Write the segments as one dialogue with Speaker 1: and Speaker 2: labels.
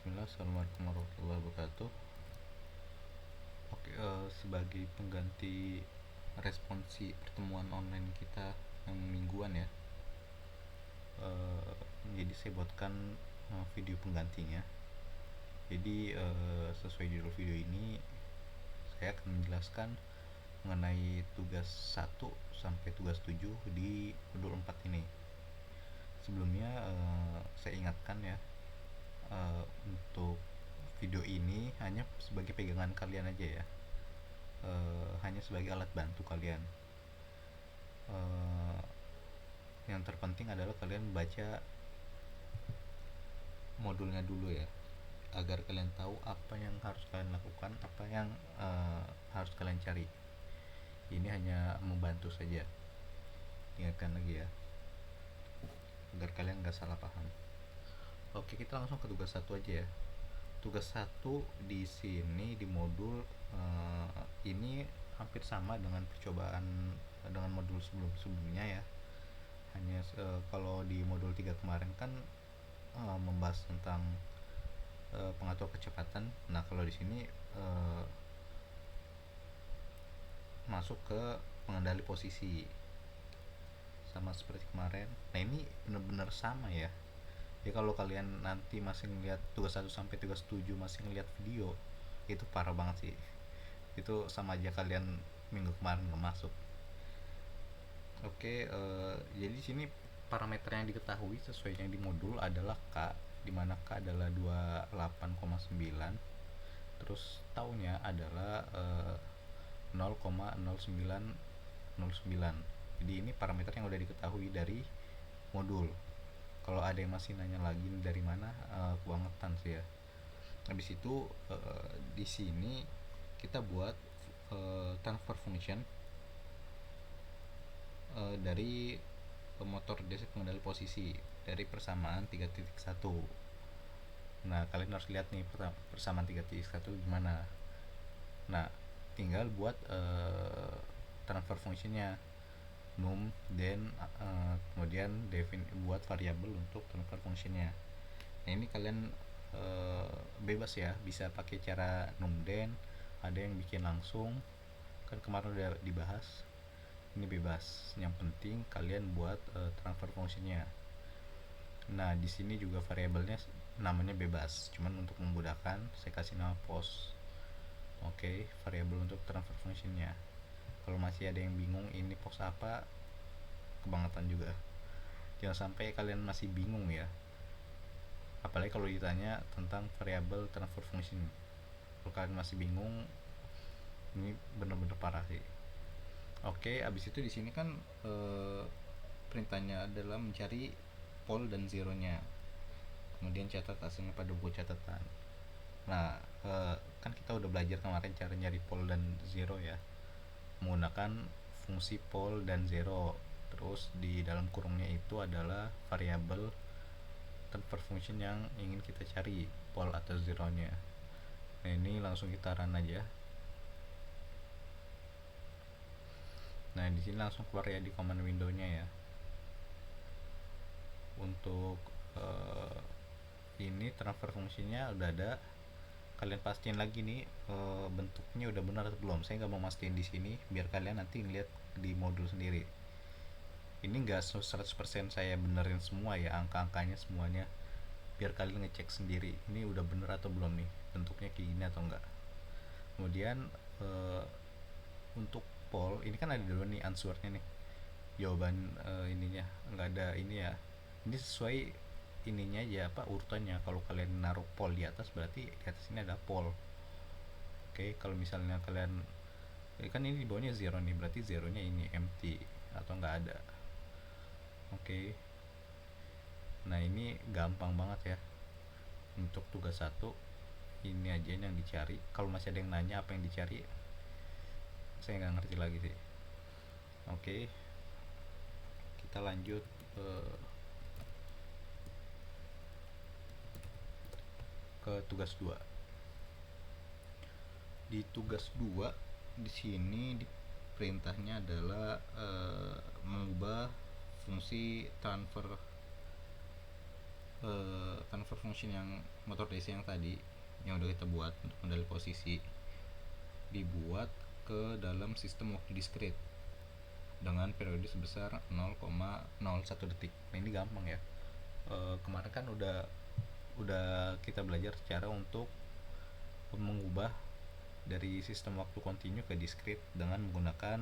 Speaker 1: Bismillah, Assalamualaikum warahmatullahi wabarakatuh. Oke, sebagai pengganti responsi pertemuan online kita yang mingguan ya, jadi saya buatkan video penggantinya. Jadi sesuai judul video ini, saya akan menjelaskan mengenai tugas 1 sampai tugas 7 di modul 4 ini. Sebelumnya saya ingatkan ya, untuk video ini hanya sebagai pegangan kalian aja ya, hanya sebagai alat bantu kalian. Yang terpenting adalah kalian baca modulnya dulu ya, agar kalian tahu apa yang harus kalian lakukan, apa yang harus kalian cari. Ini hanya membantu saja, ingatkan lagi ya, agar kalian gak salah paham. Oke, kita langsung ke tugas 1 aja ya. Tugas 1 di sini di modul ini hampir sama dengan percobaan dengan modul sebelumnya ya. Hanya kalau di modul 3 kemarin kan membahas tentang pengatur kecepatan. Nah, kalau di sini masuk ke pengendali posisi, sama seperti kemarin. Nah, ini benar-benar sama ya. Ya kalau kalian nanti masih ngeliat tugas 1 sampai tugas 7 masih ngeliat video, itu parah banget sih. Itu sama aja kalian minggu kemarin nggak masuk. Oke, jadi di sini parameter yang diketahui sesuai yang di modul adalah K, di mana K adalah 28,9, terus tahunnya adalah 0,0909. Jadi ini parameter yang udah diketahui dari modul. Kalau ada yang masih nanya lagi dari mana, kebangetan sih ya. Habis itu di sini kita buat transfer function dari motor DC pengendali posisi dari persamaan 3.1. Nah, kalian harus lihat nih persamaan 3.1 gimana. Nah, tinggal buat transfer functionnya num, then kemudian buat variabel untuk transfer functionnya. Nah, ini kalian bebas ya, bisa pakai cara num, then ada yang bikin langsung, kan kemarin udah dibahas. Ini bebas, yang penting kalian buat transfer functionnya. Nah, di sini juga variabelnya namanya bebas, cuman untuk memudahkan saya kasih nama post. Oke, variabel untuk transfer functionnya. Kalau masih ada yang bingung ini post apa, kebangetan juga. Jangan sampai kalian masih bingung ya, apalagi kalau ditanya tentang variabel transfer function. Kalau kalian masih bingung, ini bener-bener parah sih. Oke, abis itu di sini kan perintahnya adalah mencari pol dan zero-nya, kemudian catat hasilnya pada buku catatan. Nah, kan kita udah belajar kemarin cara nyari pol dan zero ya, menggunakan fungsi pol dan zero. Terus di dalam kurungnya itu adalah variabel transfer function yang ingin kita cari, pol atau zero-nya. Nah, ini langsung kita run aja. Nah, di sini langsung keluar ya di command window-nya ya. Untuk ini transfer fungsinya udah ada. Kalian pastiin lagi nih bentuknya udah benar atau belum. Saya nggak mau mastiin di sini biar kalian nanti ngeliat di modul sendiri. Ini nggak 100% saya benerin semua ya, angka-angkanya semuanya, biar kalian ngecek sendiri ini udah bener atau belum nih, bentuknya kayak gini atau enggak. Kemudian untuk poll ini kan ada dulu nih answernya nih, jawaban ininya nggak ada ini ya. Ini sesuai ininya aja, apa urutannya. Kalau kalian naruh poll di atas, berarti di atas ini ada poll. Oke, kalau misalnya kalian kan ini di bawahnya zero nih, berarti zeronya ini empty atau nggak ada. Oke, nah ini gampang banget ya. Untuk tugas 1 ini aja yang dicari. Kalau masih ada yang nanya apa yang dicari, saya nggak ngerti lagi sih. Oke, kita lanjut ke tugas 2. Di tugas 2 di sini perintahnya adalah mengubah fungsi transfer transfer function yang motor DC yang tadi yang udah kita buat untuk mengenali posisi dibuat ke dalam sistem waktu diskrit dengan periode sebesar 0,01 detik. Nah, ini gampang ya. Kemarin kan udah kita belajar cara untuk mengubah dari sistem waktu kontinu ke diskrit dengan menggunakan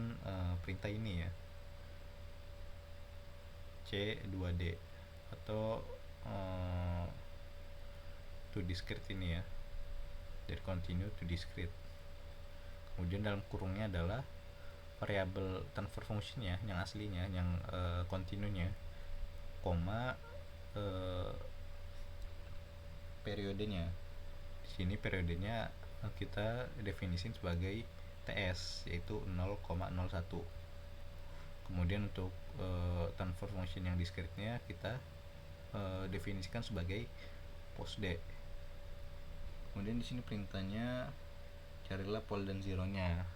Speaker 1: perintah ini ya, C2D atau to discrete ini ya, dari continue to discrete. Kemudian dalam kurungnya adalah variabel transfer functionnya yang aslinya, yang kontinunya, koma periodenya. Di sini periodenya kita definisin sebagai TS, yaitu 0,01. Kemudian untuk transfer function yang discrete-nya kita definisikan sebagai post D. Kemudian di sini perintahnya carilah pol dan zero-nya.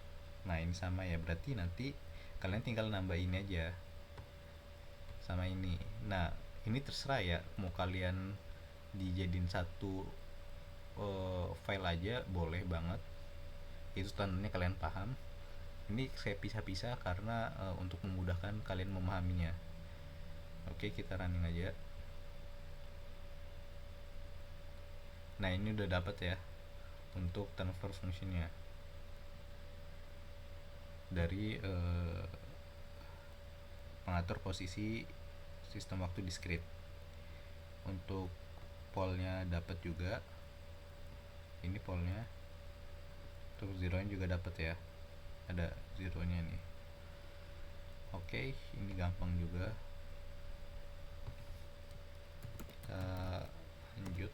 Speaker 1: Nah, ini sama ya, berarti nanti kalian tinggal nambah ini aja sama ini. Nah, ini terserah ya, mau kalian dijadiin satu file aja boleh banget, itu tandanya kalian paham. Ini saya pisah-pisah karena untuk memudahkan kalian memahaminya. Oke, kita running aja. Nah, ini udah dapat ya untuk transfer functionnya dari pengatur posisi sistem waktu diskrit. Untuk polnya dapat juga, ini polnya. Untuk zero nya juga dapat ya, ada zero nya nih. Oke, ini gampang juga. Kita lanjut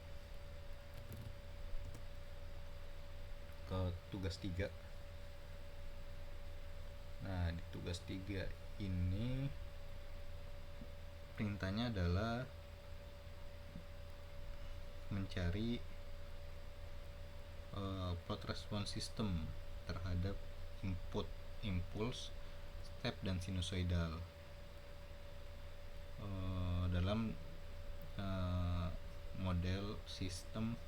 Speaker 1: ke tugas 3. Nah, di tugas 3 ini perintahnya adalah mencari plot response system terhadap input, impulse, step, dan sinusoidal dalam model sistem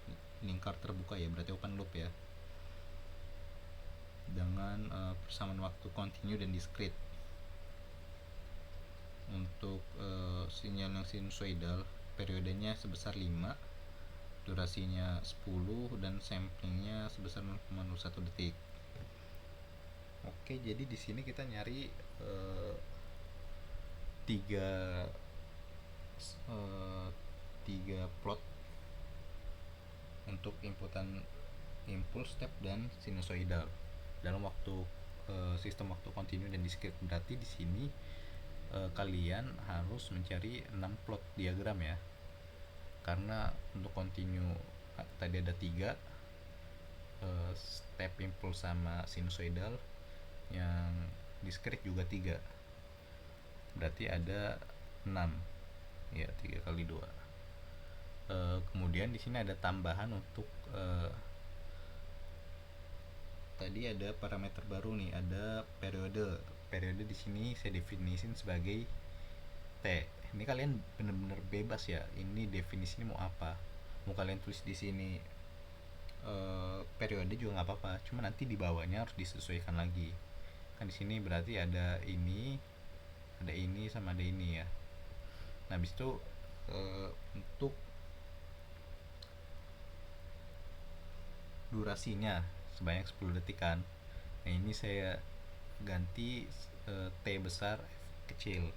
Speaker 1: lingkar terbuka ya, berarti open loop ya, dengan persamaan waktu kontinu dan diskrit. Untuk sinyal yang sinusoidal periodenya sebesar 5, durasinya 10, dan samplingnya sebesar 0,01 detik. Oke, jadi di sini kita nyari tiga plot untuk inputan impulse, step, dan sinusoidal dalam waktu sistem waktu kontinu dan diskrit. Berarti di sini kalian harus mencari 6 plot diagram ya, karena untuk kontinu tadi ada 3, step, impulse, sama sinusoidal. Yang diskrit juga 3, berarti ada 6 ya, 3 kali 2. Kemudian di sini ada tambahan untuk tadi ada parameter baru nih, ada periode. Periode di sini saya definisin sebagai T. Ini kalian bener-bener bebas ya, ini definisinya mau apa, mau kalian tulis di sini periode juga nggak apa-apa, cuma nanti di bawahnya harus disesuaikan lagi. Kan di sini berarti ada ini sama ada ini ya. Nah, habis itu untuk durasinya sebanyak 10 detik kan. Nah, ini saya ganti T besar, F kecil.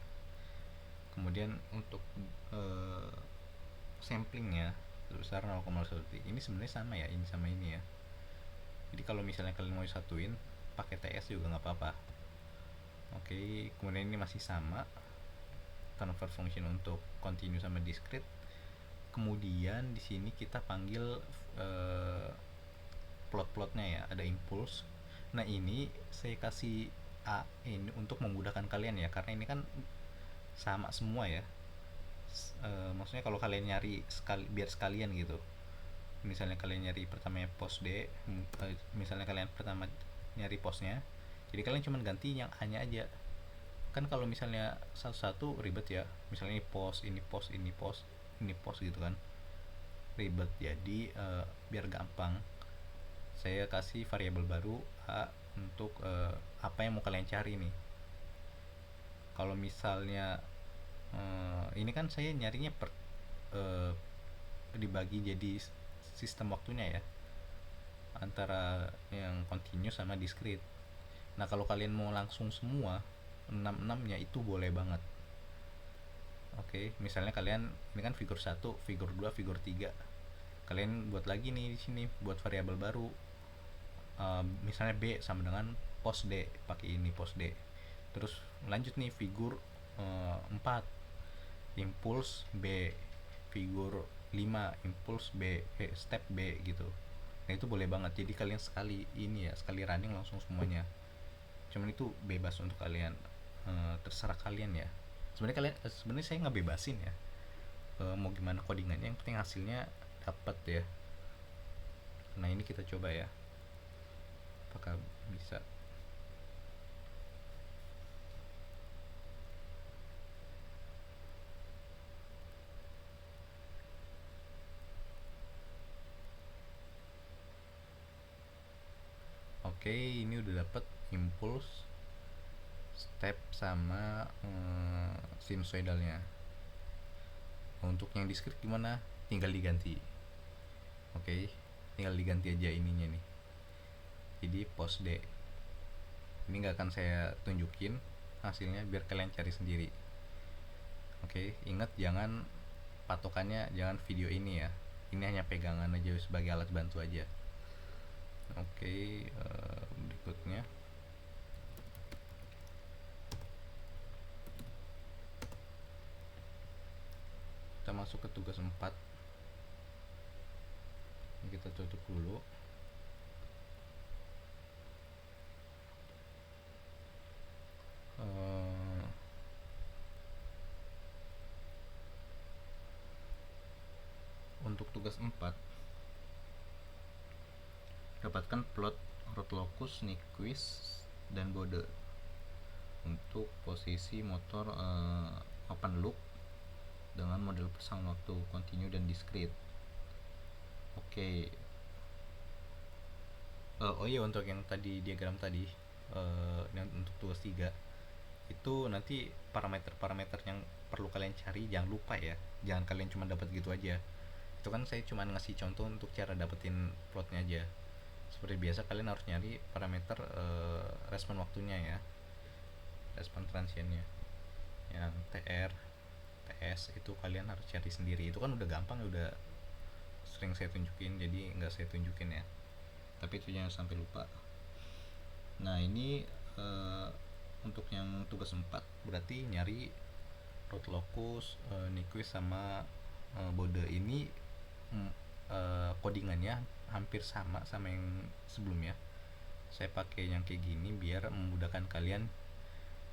Speaker 1: Kemudian untuk samplingnya sebesar 0,1 detik. Ini sebenarnya sama ya, ini sama ini ya. Jadi kalau misalnya kalian mau satuin pakai TS juga nggak apa-apa. Oke, kemudian ini masih sama transfer function untuk continue sama discrete. Kemudian di sini kita panggil plot-plotnya ya, ada impulse. Nah, ini saya kasih A ini untuk memudahkan kalian ya, karena ini kan sama semua ya. Maksudnya kalau kalian nyari biar sekalian gitu. Misalnya kalian nyari pertamanya pos D, misalnya kalian pertama nyari posnya, jadi kalian cuma ganti yang A-nya aja. Kan kalau misalnya satu-satu ribet ya, misalnya ini pos, ini pos, ini pos, ini post gitu kan, ribet. Jadi biar gampang, saya kasih variabel baru a untuk apa yang mau kalian cari nih. Kalau misalnya ini kan saya nyarinya eh, dibagi jadi sistem waktunya ya, antara yang continuous sama discrete. Nah kalau kalian mau langsung semua 6 nya itu boleh banget. Oke, misalnya kalian ini kan figur 1, figur 2, figur 3. Kalian buat lagi nih di sini buat variabel baru. Misalnya B sama dengan pos D, pakai ini pos D. Terus lanjut nih figur 4, impuls B, figur 5, impuls B, step B gitu. Nah itu boleh banget, jadi kalian sekali ini ya, sekali running langsung semuanya. Cuman itu bebas untuk kalian, terserah kalian ya. Sebenarnya saya nggak bebasin ya, mau gimana codingannya, yang penting hasilnya dapat ya. Nah ini kita coba ya, apakah bisa. Oke, ini udah dapat impuls, step sama sinusoidalnya. Untuk yang discrete gimana? Tinggal diganti. Oke, tinggal diganti aja ininya nih. Jadi pos D. Ini nggak akan saya tunjukin hasilnya, biar kalian cari sendiri. Oke, ingat jangan patokannya jangan video ini ya. Ini hanya pegangan aja sebagai alat bantu aja. Oke, berikutnya kita masuk ke tugas 4. Kita tutup dulu. Untuk tugas 4, dapatkan plot root locus, Nyquist, dan Bode untuk posisi motor open loop dengan model persamaan waktu continue dan discrete. Oke. Oh iya, untuk yang tadi diagram tadi, yang untuk tugas 3 itu nanti parameter-parameter yang perlu kalian cari jangan lupa ya, jangan kalian cuma dapat gitu aja. Itu kan saya cuma ngasih contoh untuk cara dapetin plotnya aja. Seperti biasa kalian harus nyari parameter respon waktunya ya, respon transiennya, yang TR, TS itu kalian harus cari sendiri. Itu kan udah gampang, udah sering saya tunjukin, jadi nggak saya tunjukin ya, tapi itu jangan sampai lupa. Nah ini untuk yang tugas 4 berarti nyari root locus, Nyquist sama Bode. Ini codingannya hampir sama yang sebelumnya. Saya pakai yang kayak gini biar memudahkan kalian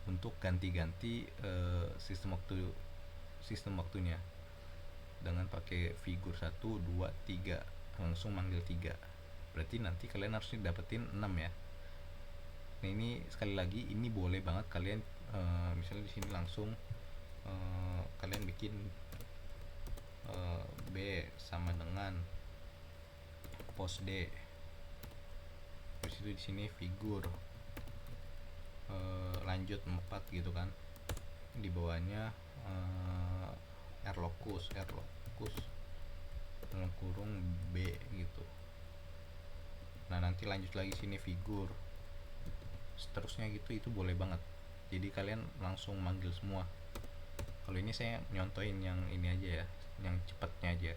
Speaker 1: untuk ganti-ganti sistem waktunya dengan pakai figur 1, 2, 3, langsung manggil 3. Berarti nanti kalian harus dapetin 6 ya. Nah ini sekali lagi ini boleh banget kalian misalnya di sini langsung kalian bikin B sama dengan pos D. Terus itu di sini figur lanjut 4 gitu kan. Di bawahnya R locus dalam kurung B gitu. Nah nanti lanjut lagi sini figur, seterusnya gitu. Itu boleh banget, jadi kalian langsung manggil semua. Kalau ini saya nyontoin yang ini aja ya, yang cepatnya aja.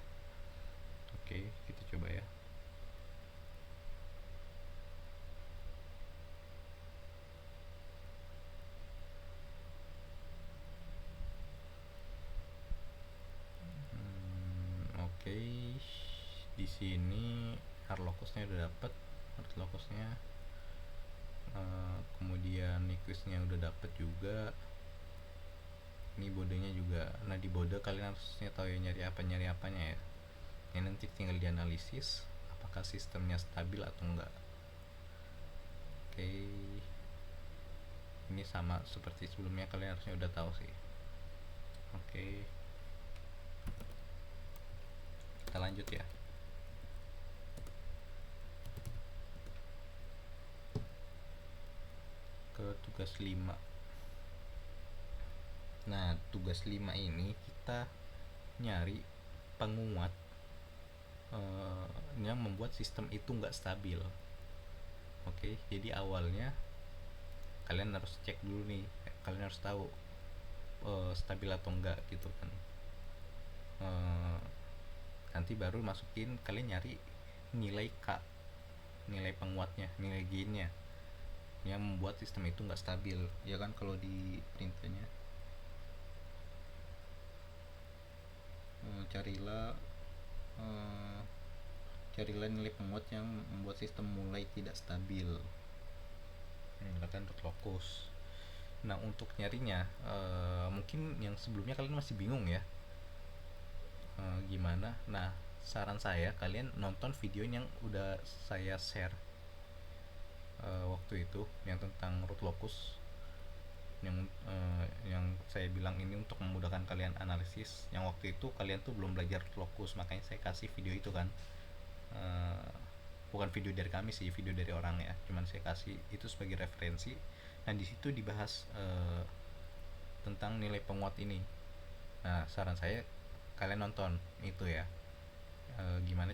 Speaker 1: Oke, kita coba ya. Oke, di sini hard locusnya udah dapet, hard locusnya, kemudian Nyquistnya udah dapet juga. Ini bodenya juga. Nah di bode kalian harusnya tahu ya nyari apanya ya. Ini nanti tinggal dianalisis apakah sistemnya stabil atau enggak. Oke, ini sama seperti sebelumnya, kalian harusnya udah tahu sih. Oke. kita lanjut ya ke tugas 5. Nah, tugas 5 ini kita nyari penguat yang membuat sistem itu nggak stabil. Oke, jadi awalnya kalian harus cek dulu nih, kalian harus tahu stabil atau enggak gitu kan. Nanti baru masukin, kalian nyari nilai K, nilai penguatnya, nilai gainnya yang membuat sistem itu nggak stabil ya kan. Kalau di perintahnya carilah nilai penguat yang membuat sistem mulai tidak stabil, menggunakan root locus. Nah, untuk nyarinya mungkin yang sebelumnya kalian masih bingung ya gimana. Nah, saran saya kalian nonton video yang udah saya share waktu itu, yang tentang root locus, yang saya bilang ini untuk memudahkan kalian analisis. Yang waktu itu kalian tuh belum belajar root locus, makanya saya kasih video itu kan. Bukan video dari kami sih, video dari orang ya, cuman saya kasih itu sebagai referensi. Dan di situ dibahas tentang nilai penguat ini. Nah, saran saya kalian nonton itu ya, gimana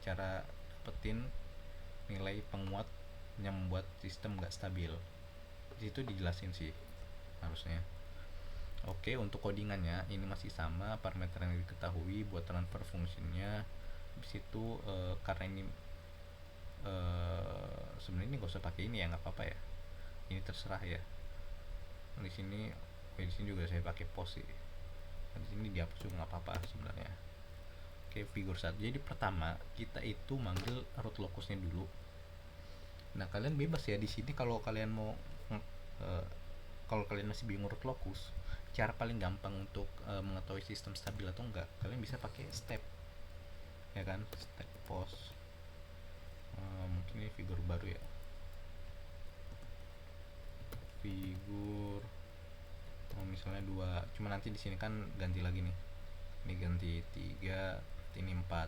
Speaker 1: cara dapetin nilai penguat yang membuat sistem nggak stabil. Di situ dijelasin sih harusnya. Oke, untuk codingannya ini masih sama, parameter yang diketahui buat transfer fungsinya. Di situ karena ini sebenarnya ini gak usah pakai ini ya, nggak apa-apa ya, ini terserah ya. Di sini juga saya pakai pos sih. Di sini dihapus juga nggak apa-apa sebenarnya. Oke, figur 1. Jadi pertama kita itu manggil root locusnya dulu. Nah, kalian bebas ya di sini kalau kalian mau kalau kalian masih bingung root locus, cara paling gampang untuk mengetahui sistem stabil atau enggak, kalian bisa pakai step ya kan, step pos. Mungkin ini figur baru ya, figur misalnya 2, cuma nanti di sini kan ganti lagi nih, ini ganti 3, ini 4.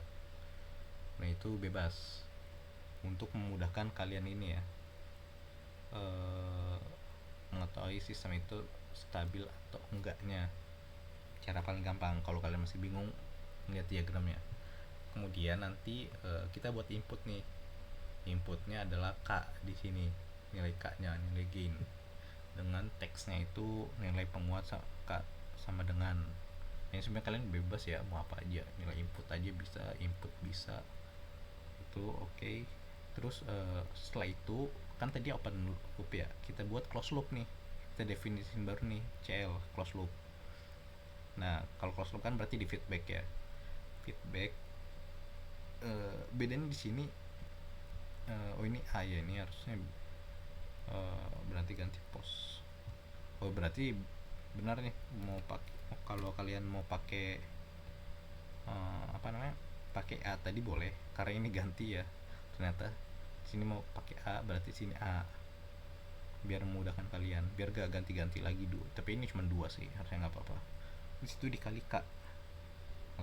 Speaker 1: Nah, itu bebas untuk memudahkan kalian ini ya, mengetahui sistem itu stabil atau enggaknya. Cara paling gampang kalau kalian masih bingung lihat diagramnya. Kemudian nanti kita buat input nih. Inputnya adalah K di sini, nilai K-nya, nilai gain. Dengan teksnya itu nilai penguat K sama dengan. Ini sebenarnya kalian bebas ya, mau apa aja, nilai input aja bisa, input bisa. Itu oke. Terus setelah itu kan tadi open loop ya, kita buat close loop nih. Kita definisiin baru nih, CL, close loop. Nah, kalau close loop kan berarti di feedback ya. Feedback bedanya di sini oh ini A ya, ini harusnya berarti ganti pos. Oh, berarti benar nih, mau pakai, kalau kalian mau pakai apa namanya, pakai A tadi boleh, karena ini ganti ya. Ternyata sini mau pakai A, berarti sini A, biar memudahkan kalian, biar gak ganti-ganti lagi dulu. Tapi ini cuma 2 sih, harusnya nggak apa-apa. Di situ dikali K.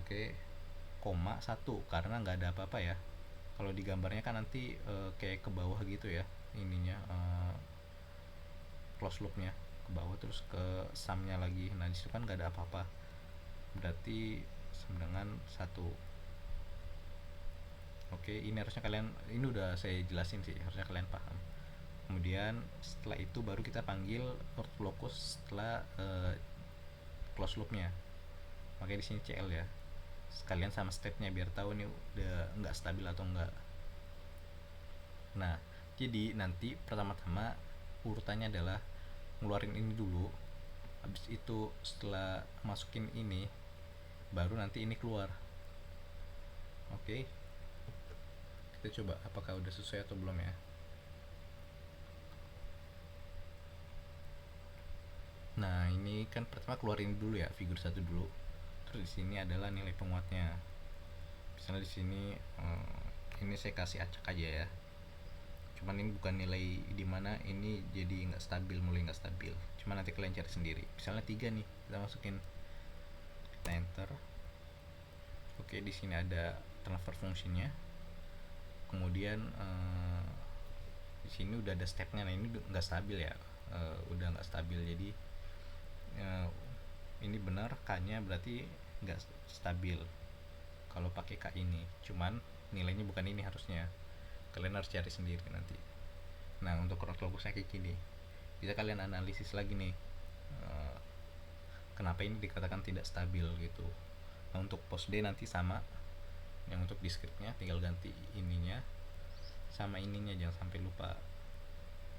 Speaker 1: Oke, koma 1 karena nggak ada apa-apa ya. Kalau di gambarnya kan nanti kayak ke bawah gitu ya, ininya close loopnya ke bawah terus ke sumnya lagi. Nah, disitu kan nggak ada apa-apa, berarti sama dengan 1. Oke, ini harusnya kalian, ini udah saya jelasin sih, harusnya kalian paham. Kemudian setelah itu baru kita panggil root locus setelah close loopnya. Makanya di sini CL ya, sekalian sama stepnya biar tahu nih udah nggak stabil atau enggak. Nah, jadi nanti pertama-tama urutannya adalah ngeluarin ini dulu, habis itu setelah masukin ini baru nanti ini keluar. Oke, kita coba apakah udah sesuai atau belum ya. Nah, ini kan pertama keluarin dulu ya, figur 1 dulu. Terus di sini adalah nilai penguatnya. Misalnya di sini ini saya kasih acak aja ya. Cuman ini bukan nilai di mana ini jadi nggak stabil, mulai nggak stabil. Cuma nanti kalian cari sendiri. Misalnya 3 nih, kita masukin, kita enter. Oke, di sini ada transfer functionnya. Kemudian di sini udah ada stepnya. Nah ini nggak stabil ya, udah nggak stabil. Jadi ini benar k-nya berarti nggak stabil kalau pakai k ini. Cuman nilainya bukan ini harusnya. Kalian harus cari sendiri nanti. Nah untuk root locusnya kayak gini. Bisa kalian analisis lagi nih. Kenapa ini dikatakan tidak stabil gitu. Nah untuk post D nanti sama. Yang untuk discrete-nya tinggal ganti ininya sama ininya, jangan sampai lupa,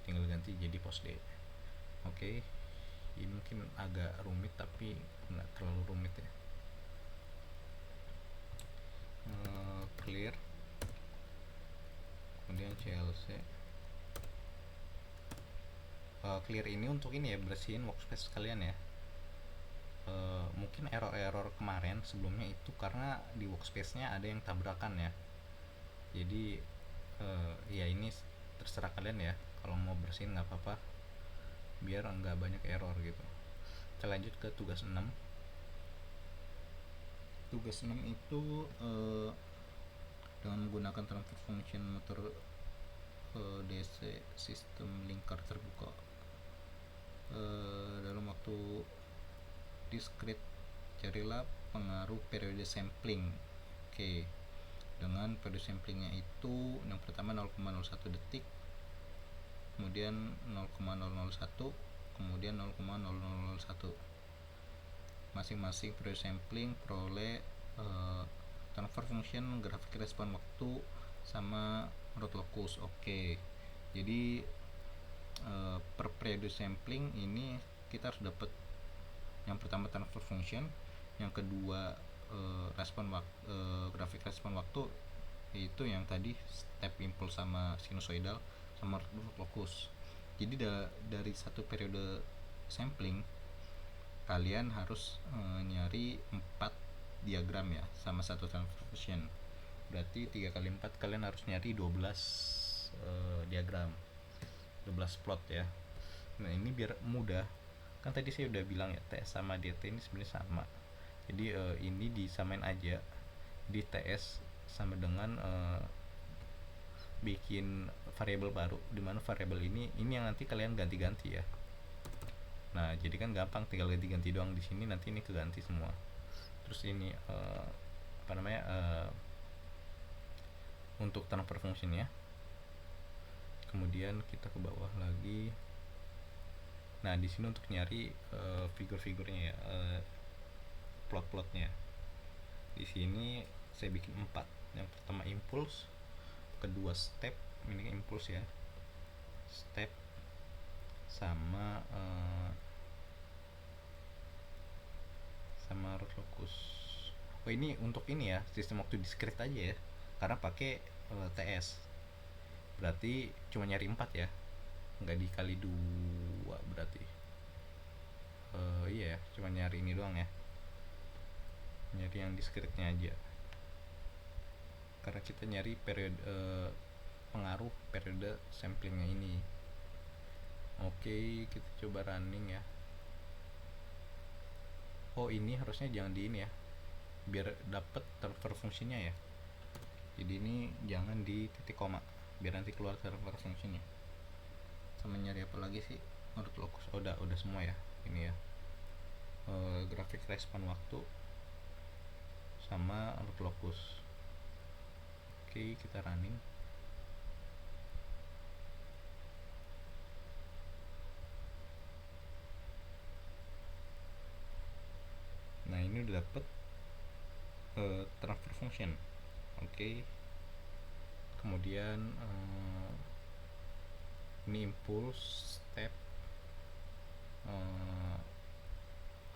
Speaker 1: tinggal ganti jadi post D. Oke, ini mungkin agak rumit tapi nggak terlalu rumit ya. Clear, kemudian CLC. Clear ini untuk ini ya, bersihin workspace kalian ya. Mungkin error-error kemarin sebelumnya itu karena di workspace-nya ada yang tabrakan ya. Jadi ya ini terserah kalian ya, kalau mau bersihin nggak apa-apa biar nggak banyak error gitu. Kita lanjut ke tugas 6. Tugas 6 itu dengan menggunakan transfer function motor DC sistem lingkar terbuka dalam waktu discrete, carilah pengaruh periode sampling. Oke, dengan periode samplingnya itu yang pertama 0,01 detik, kemudian 0,001, kemudian 0,0001. Masing-masing periode sampling peroleh transfer function, grafik respon waktu, sama root locus. Oke, jadi per periode sampling ini kita harus dapat yang pertama transfer function, yang kedua grafik respon waktu, yaitu yang tadi step impulse sama sinusoidal sama root locus. Jadi dari satu periode sampling kalian harus nyari 4 diagram ya sama satu transfer function. Berarti 3 kali 4 kalian harus nyari 12 diagram, 12 plot ya. Nah ini biar mudah, kan tadi saya udah bilang ya TS sama DT ini sebenarnya sama. Jadi ini disamain aja, di TS sama dengan bikin variabel baru, dimana variabel ini yang nanti kalian ganti-ganti ya. Nah jadi kan gampang, tinggal ganti-ganti doang di sini, nanti ini keganti semua. Terus ini untuk transfer function ya. Kemudian kita ke bawah lagi. Nah di sini untuk nyari figur-figurnya ya, plot-plotnya. Di sini saya bikin 4. Yang pertama impulse, kedua step, ini impulse ya, step, sama root locus. Oh ini untuk ini ya, sistem waktu discrete aja ya, karena pakai TS. Berarti cuma nyari 4 ya, nggak dikali 2 berarti. Iya, cuma nyari ini doang ya, nyari yang discrete-nya aja, karena kita nyari periode pengaruh periode samplingnya ini. Oke, kita coba running ya. Oh ini harusnya jangan di ini ya, biar dapet transfer fungsinya ya. Jadi ini jangan di titik koma, biar nanti keluar transfer fungsinya. Sama nyari apa lagi sih, root locus. Oh, udah semua ya ini ya. Grafik respon waktu sama root locus. Oke, kita running. Nah ini udah dapet transfer function. Oke, kemudian ini impulse, step,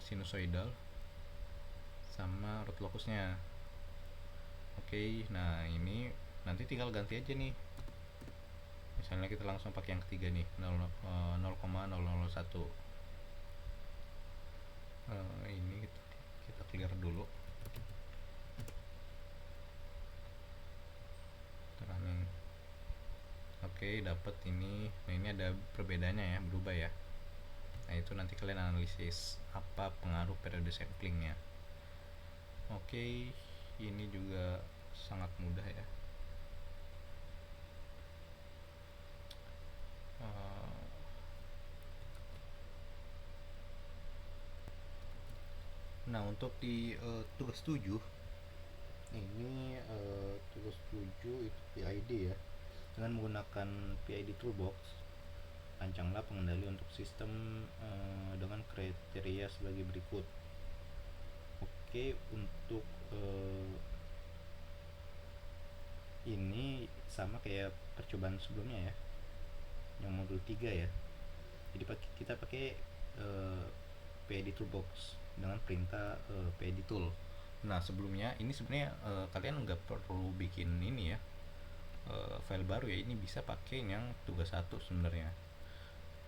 Speaker 1: sinusoidal, sama root locusnya. Oke, nah ini nanti tinggal ganti aja nih. Misalnya kita langsung pakai yang ketiga nih, 0,001. Ini kita clear dulu. Running. Oke, dapat ini. Nah ini ada perbedaannya ya, berubah ya. Nah itu nanti kalian analisis apa pengaruh periode samplingnya. Oke, ini juga sangat mudah ya. Eh, nah untuk di tugas 7 ini, tugas 7 itu PID ya. Dengan menggunakan PID Toolbox, rancanglah pengendali untuk sistem dengan kriteria sebagai berikut. Oke, untuk ini sama kayak percobaan sebelumnya ya, yang modul 3 ya. Jadi kita pakai PID Toolbox dengan perintah PID Tool. Nah sebelumnya ini sebenarnya kalian nggak perlu bikin ini ya, file baru ya. Ini bisa pakai yang tugas 1 sebenarnya.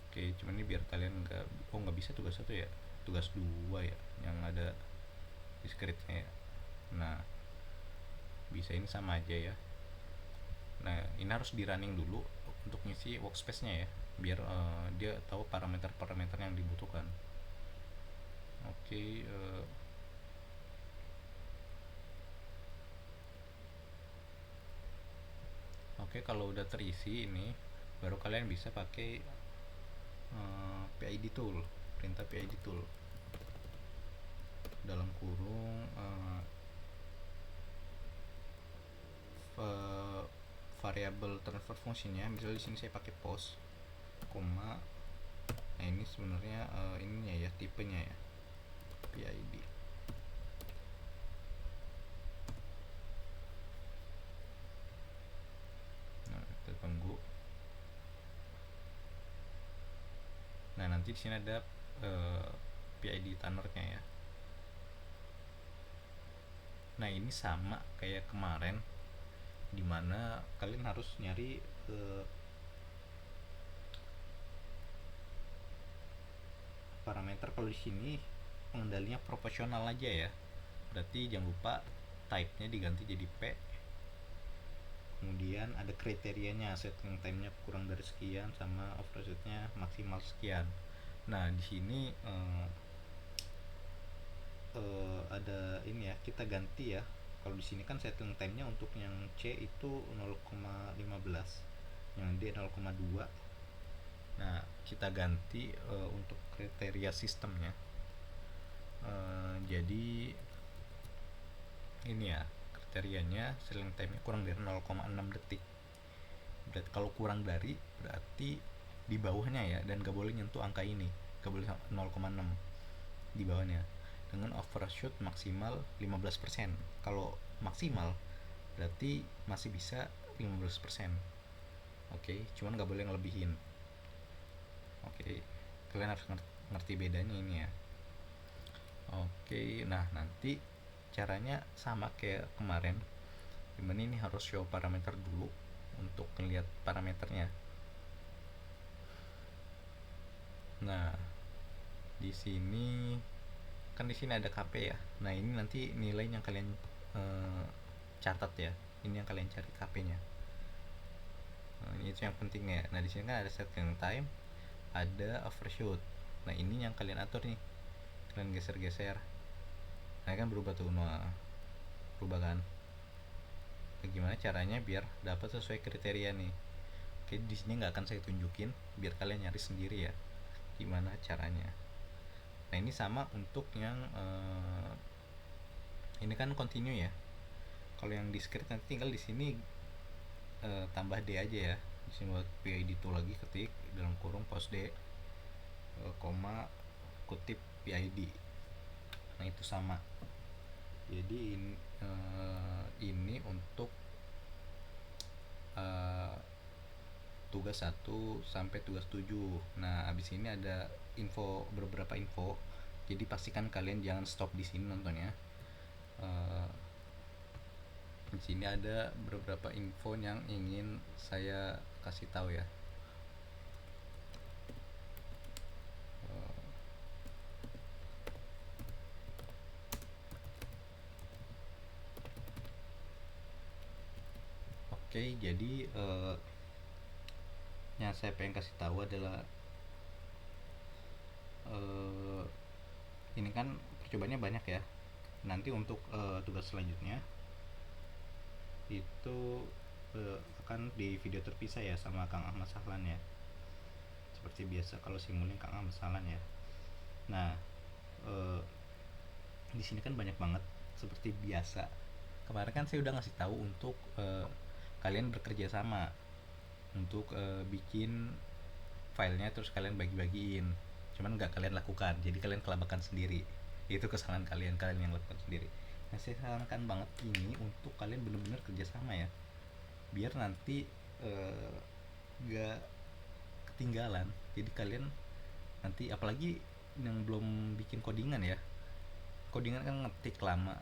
Speaker 1: Oke, cuman ini biar kalian nggak bisa tugas 1 ya, tugas 2 ya yang ada di scriptnya ya. Nah bisa ini sama aja ya. Nah ini harus di running dulu untuk ngisi workspace nya ya, biar dia tahu parameter-parameter yang dibutuhkan. Oke, kalau udah terisi ini baru kalian bisa pakai PID tool, perintah PID tool dalam kurung variable transfer fungsinya. Misalnya di sini saya pakai post koma. Nah ini sebenarnya ininya ya, tipenya ya, PID. Nah kita tunggu. Nah nanti di sini ada PID tannernya ya. Nah ini sama kayak kemarin, dimana kalian harus nyari parameter. Kalau di sini pengendalinya proporsional aja ya, berarti jangan lupa type-nya diganti jadi P. Kemudian ada kriterianya, setting time-nya kurang dari sekian sama overshoot-nya maksimal sekian. Nah di sini ada ini ya, kita ganti ya. Kalau di sini kan setting time-nya untuk yang C itu 0,15, yang D 0,2. Nah kita ganti untuk kriteria sistemnya. Jadi ini ya kriterianya, selling time kurang dari 0,6 detik. Berarti kalau kurang dari, berarti di bawahnya ya, dan gak boleh nyentuh angka ini, gak boleh 0,6 di bawahnya. Dengan overshoot maksimal 15%. Kalau maksimal berarti masih bisa 15%. Oke, cuman gak boleh ngelebihin. Oke, kalian harus ngerti bedanya ini ya. Oke, nah nanti caranya sama kayak kemarin, dimana ini harus show parameter dulu untuk ngeliat parameternya. Nah di sini kan di sini ada KP ya. Nah ini nanti nilai yang kalian catat ya, ini yang kalian cari KP-nya. Ini itu yang penting ya. Nah di sini kan ada setting time, ada overshoot. Nah ini yang kalian atur nih, kalian geser-geser. Nah kan berubah tuh, nah berubah kan. Nah, gimana caranya biar dapat sesuai kriteria nih? Oke, di sini nggak akan saya tunjukin, biar kalian nyari sendiri ya gimana caranya. Nah ini sama untuk yang ini kan continue ya. Kalau yang di script nanti tinggal di sini tambah D aja ya. Di sini buat PID itu lagi ketik dalam kurung post D koma kutip PID. Nah itu sama. Jadi ini untuk tugas 1 sampai tugas 7. Nah abis ini ada beberapa info. Jadi pastikan kalian jangan stop di sini nontonnya. Di sini ada beberapa info yang ingin saya kasih tahu ya. Oke, jadi yang saya pengen kasih tahu adalah ini kan percobaannya banyak ya. Nanti untuk tugas selanjutnya itu akan di video terpisah ya sama Kang Ahmad Sahlan ya. Seperti biasa kalau simulin Kang Ahmad Sahlan ya. Nah, eh, di sini kan banyak banget seperti biasa. Kemarin kan saya udah ngasih tahu untuk kalian bekerja sama untuk bikin filenya, terus kalian bagi-bagiin. Cuman nggak kalian lakukan, jadi kalian kelabakan sendiri. Itu kesalahan kalian, kalian yang lakukan sendiri. Nah, saya sarankan banget ini untuk kalian bener-bener kerjasama ya, biar nanti nggak ketinggalan. Jadi kalian nanti, apalagi yang belum bikin codingan ya, codingan kan ngetik lama,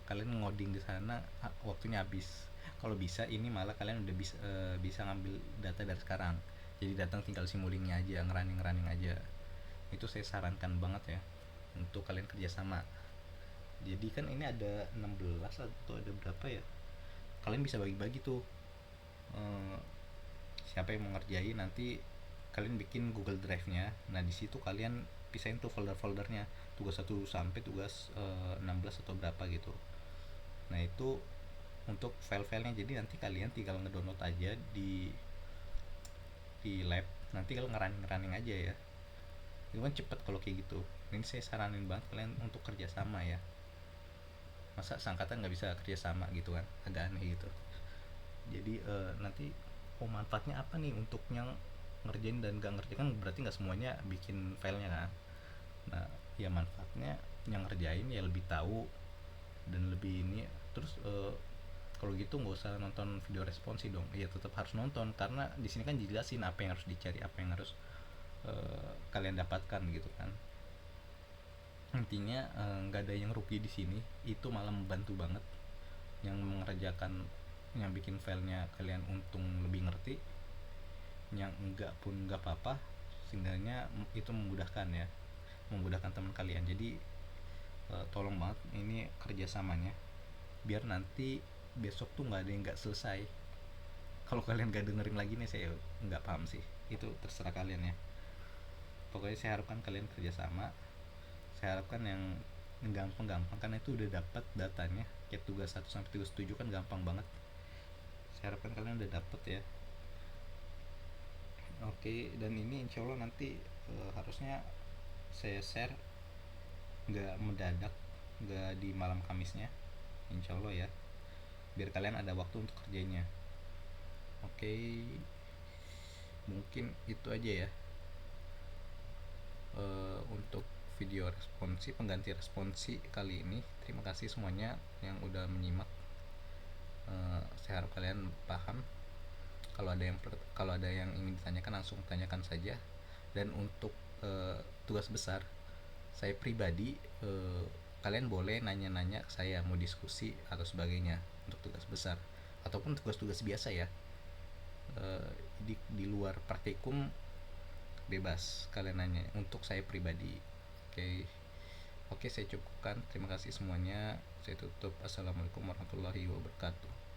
Speaker 1: kalian ngoding di sana waktunya habis. Kalau bisa ini malah kalian udah bisa ngambil data dari sekarang, jadi datang tinggal simulingnya aja, ngerunning aja. Itu saya sarankan banget ya untuk kalian kerjasama. Jadi kan ini ada 16 atau ada berapa ya, kalian bisa bagi-bagi tuh. Eh, Siapa yang mau ngerjain, nanti kalian bikin Google Drive-nya. Nah, di situ kalian pisahin tuh folder-foldernya, tugas 1 sampai tugas 16 atau berapa gitu. Nah, itu untuk file-filenya. Jadi nanti kalian tinggal ngedownload aja di lab. Nanti kalau ngerunning aja ya. Itu kan cepet kalau kayak gitu. Ini saya saranin banget kalian untuk kerjasama ya. Masa seangkatan nggak bisa kerjasama gitu kan, agak aneh gitu. Jadi nanti manfaatnya apa nih untuk yang ngerjain dan gak ngerjain, kan berarti nggak semuanya bikin filenya kan. Nah, ya manfaatnya yang ngerjain ya lebih tahu dan lebih ini. Terus kalau gitu nggak usah nonton video responsi dong. Ya tetap harus nonton, karena di sini kan dijelasin apa yang harus dicari, apa yang harus kalian dapatkan gitu kan. Intinya nggak ada yang rugi di sini, itu malah membantu banget. Yang mengerjakan, yang bikin filenya kalian untung lebih ngerti, yang enggak pun nggak apa-apa. Sehingga itu memudahkan ya, memudahkan teman kalian. Jadi tolong banget ini kerjasamanya, biar nanti besok tuh nggak ada yang nggak selesai. Kalau kalian nggak dengerin lagi nih, saya nggak paham sih, itu terserah kalian ya. Pokoknya saya harapkan kalian kerjasama. Saya harapkan yang gampang-gampang, karena itu udah dapat datanya, kayak tugas 1 sampai tugas 7 kan gampang banget. Saya harapkan kalian udah dapet ya. Oke, dan ini insya Allah nanti harusnya saya share nggak mendadak, nggak di malam Kamisnya, insya Allah ya, biar kalian ada waktu untuk kerjanya. Oke, mungkin itu aja ya untuk video responsi, pengganti responsi kali ini. Terima kasih semuanya yang udah menyimak. Saya harap kalian paham. Kalau ada yang ingin ditanyakan, langsung tanyakan saja. Dan untuk tugas besar, saya pribadi, kalian boleh nanya-nanya ke saya, mau diskusi atau sebagainya untuk tugas besar ataupun tugas-tugas biasa ya. Di luar praktikum bebas kalian nanya untuk saya pribadi. Oke, saya cukupkan. Terima kasih semuanya. Saya tutup. Assalamualaikum warahmatullahi wabarakatuh.